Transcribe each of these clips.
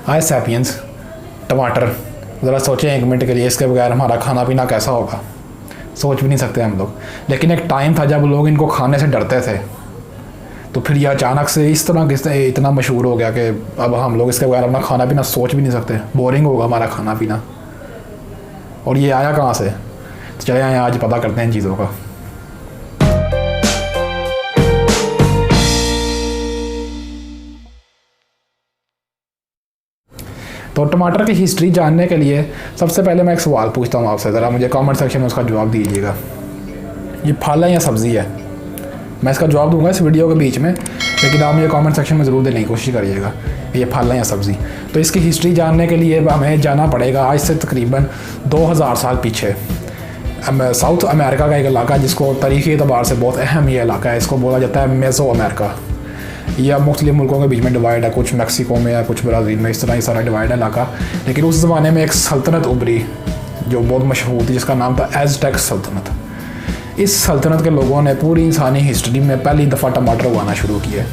हाय sapiens, टमाटर। ज़रा सोचें एक मिनट के लिए, इसके बगैर हमारा खाना पीना कैसा होगा, सोच भी नहीं सकते हम लोग। लेकिन एक टाइम था जब लोग इनको खाने से डरते थे, तो फिर ये अचानक से इस तरह किसने इतना मशहूर हो गया कि अब हम लोग इसके बगैर अपना खाना पीना सोच भी नहीं सकते, बोरिंग होगा हमारा खाना पीना। और ये आया कहाँ से, तो चले आए आज पता करते हैं इन चीज़ों का। तो टमाटर की हिस्ट्री जानने के लिए सबसे पहले मैं एक सवाल पूछता हूँ आपसे, ज़रा मुझे कमेंट सेक्शन में उसका जवाब दीजिएगा। ये फल है या सब्ज़ी है? मैं इसका जवाब दूंगा इस वीडियो के बीच में, लेकिन आप मुझे कमेंट सेक्शन में ज़रूर देने की कोशिश करिएगा ये फल है या सब्ज़ी। तो इसकी हिस्ट्री जानने के लिए हमें जाना पड़ेगा आज से तकरीबन 2000 साल पीछे। साउथ अमेरिका का एक इलाका जिसको तारीख़ी एतबार से बहुत अहम ये इलाका है, इसको बोला जाता है मेसो अमेरिका। यह मुख्तलिफ मुल्कों के बीच में डिवाइड है, कुछ मैक्सिको में है, कुछ ब्राज़ील में, इस तरह ही सारा डिवाइड है इलाका। लेकिन उस ज़माने में एक सल्तनत उभरी जो बहुत मशहूर थी, जिसका नाम था एज़टेक सल्तनत। इस सल्तनत के लोगों ने पूरी इंसानी हिस्ट्री में पहली दफ़ा टमाटर उगाना शुरू किए।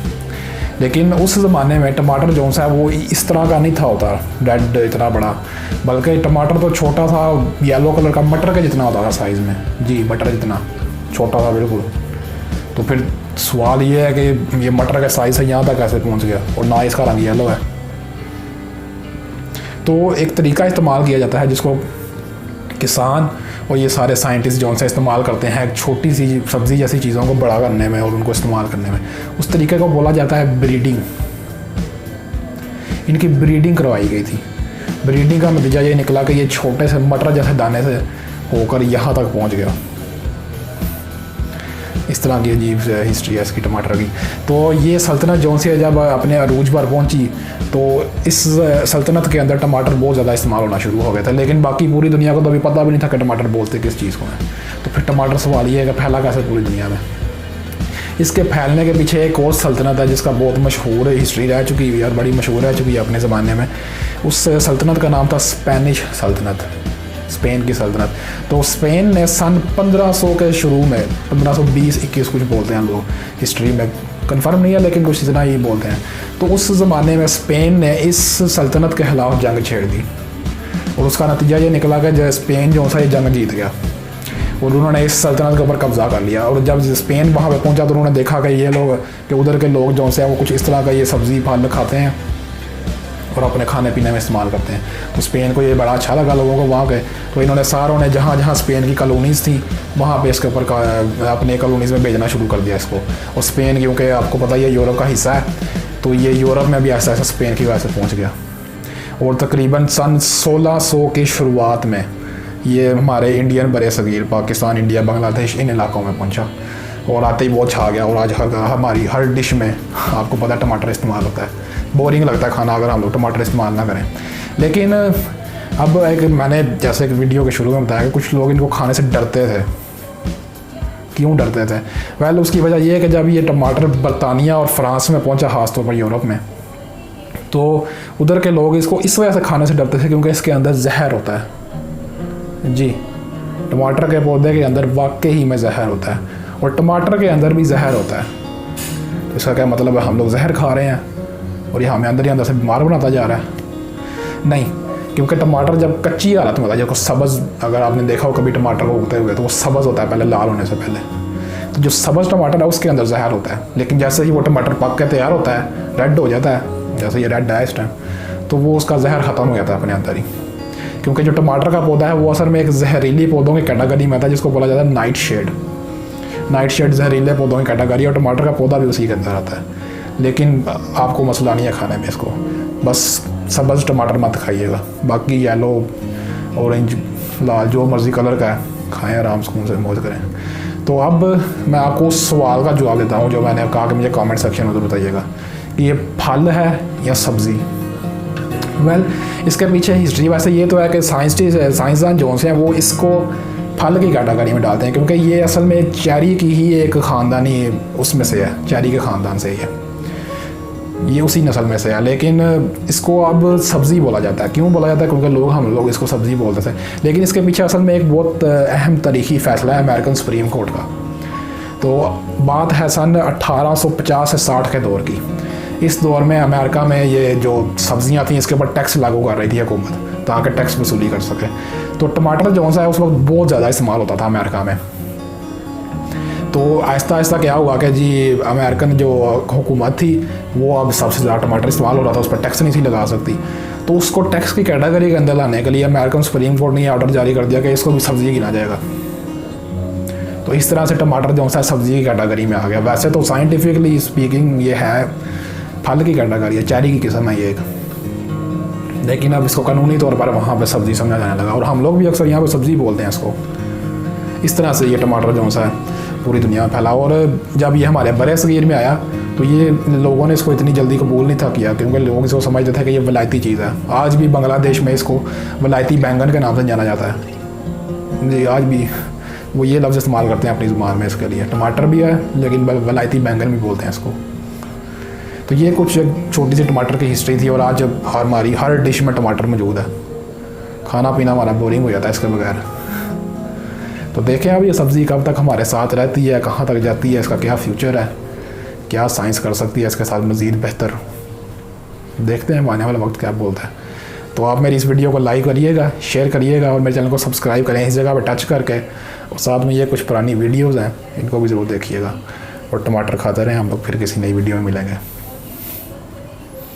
लेकिन उस ज़माने में टमाटर जो सा वो इस तरह का नहीं था होता डेड इतना बड़ा, बल्कि टमाटर तो छोटा था, येलो कलर का मटर के जितना होता था साइज़ में। जी, मटर जितना छोटा था बिल्कुल। तो फिर सवाल ये है कि ये मटर के साइज़ से यहाँ तक कैसे पहुँच गया, और ना इसका रंग येलो है। तो एक तरीका इस्तेमाल किया जाता है जिसको किसान और ये सारे साइंटिस्ट जो उनसे इस्तेमाल करते हैं छोटी सी सब्ज़ी जैसी चीज़ों को बड़ा करने में और उनको इस्तेमाल करने में। उस तरीके को बोला जाता है ब्रीडिंग। इनकी ब्रीडिंग करवाई गई थी। ब्रीडिंग का नतीजा ये निकला कि ये छोटे से मटर जैसे दाने से होकर यहाँ तक पहुँच गया। इस तरह की अजीब हिस्ट्री है इसकी टमाटर की। तो ये सल्तनत जौन सी जब अपने अरूज पर पहुंची, तो इस सल्तनत के अंदर टमाटर बहुत ज़्यादा इस्तेमाल होना शुरू हो गया था। लेकिन बाकी पूरी दुनिया को तो अभी पता भी नहीं था कि टमाटर बोलते किस चीज़ को है। तो फिर टमाटर सवाल ये है कि फैला कैसे पूरी दुनिया में। इसके फैलने के पीछे एक और सल्तनत है जिसका बहुत मशहूर हिस्ट्री रह चुकी है और बड़ी मशहूर रह चुकी है अपने ज़माने में। उस सल्तनत का नाम था स्पेनिश सल्तनत, स्पेन की सल्तनत। तो स्पेन ने सन 1500 के शुरू में 1520-21 कुछ बोलते हैं लोग, हिस्ट्री में कंफर्म नहीं है लेकिन कुछ इतना ही बोलते हैं। तो उस ज़माने में स्पेन ने इस सल्तनत के ख़िलाफ़ जंग छेड़ दी और उसका नतीजा ये निकला कि जो स्पेन जो सा ये जंग जीत गया और उन्होंने इस सल्तनत के ऊपर कब्ज़ा कर लिया। और जब स्पेन वहाँ पे पहुँचा तो उन्होंने देखा कि ये लोग कि उधर के लोग जो से वो कुछ इस तरह का ये सब्ज़ी फल खाते हैं और अपने खाने पीने में इस्तेमाल करते हैं। तो स्पेन को ये बड़ा अच्छा लगा लोगों को वहाँ के। तो इन्होंने सारों ने जहाँ जहाँ स्पेन की कॉलोनीज़ थी वहाँ पे इसके ऊपर अपने कॉलोनीज़ में भेजना शुरू कर दिया इसको। और स्पेन क्योंकि आपको पता ही है यूरोप का हिस्सा है, तो ये यूरोप में भी ऐसा ऐसा स्पेन की वजह से पहुँच गया। और तकरीबन सन 1600 की शुरुआत में ये हमारे इंडियन बरे सगीर, पाकिस्तान, इंडिया, बांग्लादेश, इन इलाकों में पहुँचा और आते ही बहुत छा गया। और आज हमारी हर डिश में आपको पता है टमाटर इस्तेमाल होता है। बोरिंग लगता है खाना अगर हम लोग टमाटर इस्तेमाल ना करें। लेकिन अब एक मैंने जैसे एक वीडियो के शुरू में बताया कि कुछ लोग इनको खाने से डरते थे। क्यों डरते थे? वेल, उसकी वजह यह है कि जब ये टमाटर बरतानिया और फ्रांस में पहुंचा, ख़ासतौर पर यूरोप में, तो उधर के लोग इसको इस वजह से खाने से डरते थे क्योंकि इसके अंदर जहर होता है। जी, टमाटर के पौधे के अंदर वाकई में जहर होता है और टमाटर के अंदर भी जहर होता है। इसका क्या मतलब है? हम लोग जहर खा रहे हैं और ये हमें अंदर ही अंदर से बीमार बनाता जा रहा है? नहीं, क्योंकि टमाटर जब कच्ची हालत में होता है, जब सब्ज़, अगर आपने देखा हो कभी टमाटर को उगते हुए, तो वो सब्ज़ होता है पहले, लाल होने से पहले। तो जो सब्ज़ टमाटर है उसके अंदर जहर होता है। लेकिन जैसे ही वो टमाटर पक के तैयार होता है, रेड हो जाता है, जैसे ये रेड है इस टाइम, तो वो उसका जहर ख़त्म हो जाता है अपने अंदर ही। क्योंकि जो टमाटर का पौधा है वो असल में एक जहरीली पौधों की कैटेगरी में आता है जिसको बोला जाता है नाइट शेड। नाइट शेड जहरीले पौधों की कैटेगरी और टमाटर का पौधा भी उसी के अंदर आता है। लेकिन आपको मसला नहीं है खाने में इसको, बस सब्ज़ टमाटर मत खाइएगा, बाकी येलो, ऑरेंज, लाल, जो मर्ज़ी कलर का है खाएं, आराम सुकून से मौज करें। तो अब मैं आपको उस सवाल का जवाब देता हूँ जो मैंने कहा कि मुझे कमेंट सेक्शन में तो बताइएगा कि ये फल है या सब्ज़ी। वेल, इसके पीछे हिस्ट्री वैसे ये तो है कि साइंसदान जो हैं वो इसको फल की कैटेगरी में डालते हैं क्योंकि ये असल में चेरी की ही एक ख़ानदानी उसमें से है, चेरी के ख़ानदान से ही है, ये उसी नस्ल में से है। लेकिन इसको अब सब्ज़ी बोला जाता है। क्यों बोला जाता है? क्योंकि हम लोग इसको सब्ज़ी बोलते थे। लेकिन इसके पीछे असल में एक बहुत अहम तारीख़ी फ़ैसला है अमेरिकन सुप्रीम कोर्ट का। तो बात है सन 1850 से 60 के दौर की। इस दौर में अमेरिका में ये जो सब्जियां थी इसके ऊपर टैक्स लागू कर रही थी हुकूमत ताकि टैक्स वसूली कर सके। तो टमाटर जो सा है उस वक्त बहुत ज़्यादा इस्तेमाल होता था अमेरिका में। तो आहिस्ता आहिस्ता क्या हुआ कि जी अमेरिकन जो हुकूमत थी वो अब सबसे ज़्यादा टमाटर इस्तेमाल हो रहा था, उस पर टैक्स नहीं थी लगा सकती। तो उसको टैक्स की कैटेगरी के अंदर लाने के लिए अमेरिकन सुप्रीम कोर्ट ने ऑर्डर जारी कर दिया कि इसको भी सब्जी गिना जाएगा। तो इस तरह से टमाटर जो सा सब्जी की कैटेगरी में आ गया। वैसे तो साइंटिफिकली स्पीकिंग ये है फल की कैटेगरी है, चेरी की किस्म है ये एक, लेकिन अब इसको कानूनी तौर पर वहाँ पे सब्ज़ी समझा जाने लगा और हम लोग भी अक्सर यहाँ पे सब्ज़ी बोलते हैं इसको। इस तरह से ये टमाटर जो सा है पूरी दुनिया में फैला। और जब ये हमारे बड़े सगीर में आया तो ये लोगों ने इसको इतनी जल्दी कबूल नहीं था किया, क्योंकि लोग इसको समझते थे कि ये वलायती चीज़ है। आज भी बांग्लादेश में इसको वलायती बैंगन के नाम से जाना जाता है जी। आज भी वो ये लफ्ज़ इस्तेमाल करते हैं अपनी ज़ुबान में इसके लिए। टमाटर भी है लेकिन वलायती बैंगन भी बोलते हैं इसको। तो ये कुछ छोटी सी टमाटर की हिस्ट्री थी। और आज हमारी हर डिश में टमाटर मौजूद है, खाना पीना हमारा बोरिंग हो जाता है इसके बगैर। तो देखें अब ये सब्ज़ी कब तक हमारे साथ रहती है, कहाँ तक जाती है, इसका क्या फ्यूचर है, क्या साइंस कर सकती है इसके साथ मज़ीद बेहतर। देखते हैं आने वाला वक्त क्या बोलता है। तो आप मेरी इस वीडियो को लाइक करिएगा, शेयर करिएगा और मेरे चैनल को सब्सक्राइब करें इस जगह पर टच करके। और साथ में ये कुछ पुरानी वीडियोज़ हैं इनको भी ज़रूर देखिएगा। और टमाटर खाते रहें, हम लोग फिर किसी नई वीडियो में मिलेंगे।